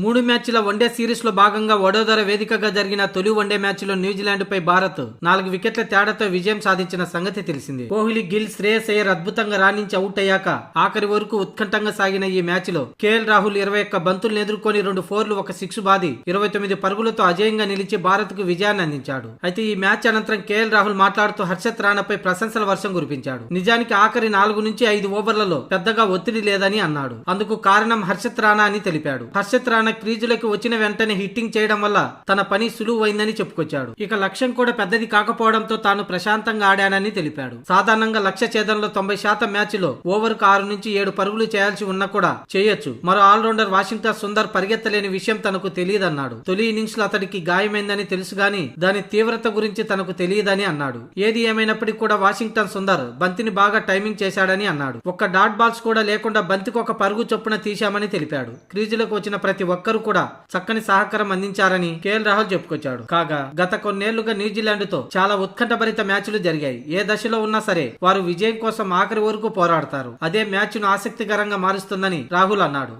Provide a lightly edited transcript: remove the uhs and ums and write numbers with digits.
3 మ్యాచ్ల one day series లో భాగంగా వడోదర వేదికగా జరిగిన తొలి వన్డే మ్యాచ్ లో న్యూజిలాండ్ పై భారత్ 4 వికెట్ల తేడాతో విజయం సాధించిన సంగతి తెలిసింది. కోహ్లీ, గిల్, శ్రేయస్ అయ్యర్ అద్భుతంగా రాణించి అవుట్ అయ్యాక ఆఖరి వరకు ఉత్కంఠంగా సాగిన ఈ మ్యాచ్ లో కేఎల్ రాహుల్ 21 బంతులను ఎదుర్కొని 2 4లు 1 6 బాది 29 పరుగులతో అజేయంగా నిలిచి భారత్ కు విజయాన్ని అందించాడు. అయితే ఈ మ్యాచ్ అనంతరం కేఎల్ రాహుల్ మాట్లాడుతూ హర్షత్ రాణాపై ప్రశంసల వర్షం కురిపించాడు. నిజానికి ఆఖరి 4 నుంచి 5 ఓవర్లలో పెద్దగా ఒత్తిడి లేదని అన్నాడు. అందుకు కారణం హర్షత్ రాణా అని తెలిపాడు. హర్షత్ రాణా క్రీజులకు వచ్చిన వెంటనే హిట్టింగ్ చేయడం వల్ల తన పని సులువైందని చెప్పుకొచ్చాడు. ఇక లక్ష్యం కూడా పెద్దది కాకపోవడంతో తాను ప్రశాంతంగా ఆడానని తెలిపాడు. సాధారణంగా లక్ష్య ఛేదనలో 90% మ్యాచ్ లో ఓవర్కు 6 నుంచి 7 పరుగులు చేయాల్సి ఉన్నా కూడా చేయొచ్చు. మరో ఆల్రౌండర్ వాషింగ్టన్ సుందర్ పరిగెత్తలేని విషయం తనకు తెలియదన్నాడు. తొలి ఇన్నింగ్స్ లో అతడికి గాయమైందని తెలుసు గాని దాని తీవ్రత గురించి తనకు తెలియదని అన్నాడు. ఏది ఏమైనప్పటికీ కూడా వాషింగ్టన్ సుందర్ బంతిని బాగా టైమింగ్ చేశాడని అన్నాడు. ఒక్క డాట్ బాల్స్ కూడా లేకుండా బంతికి ఒక పరుగు చొప్పున తీశామని తెలిపాడు. క్రీజులకు వచ్చిన ప్రతి ఒక్కరు కూడా చక్కని సహకారం అందించారని కేఎల్ రాహుల్ చెప్పుకొచ్చాడు. కాగా గత కొన్నేళ్లుగా న్యూజిలాండ్ తో చాలా ఉత్కంఠభరిత మ్యాచ్లు జరిగాయి. ఏ దశలో ఉన్నా సరే వారు విజయం కోసం ఆఖరి వరకు పోరాడతారు. అదే మ్యాచ్ ను ఆసక్తికరంగా మారుస్తుందని రాహుల్ అన్నాడు.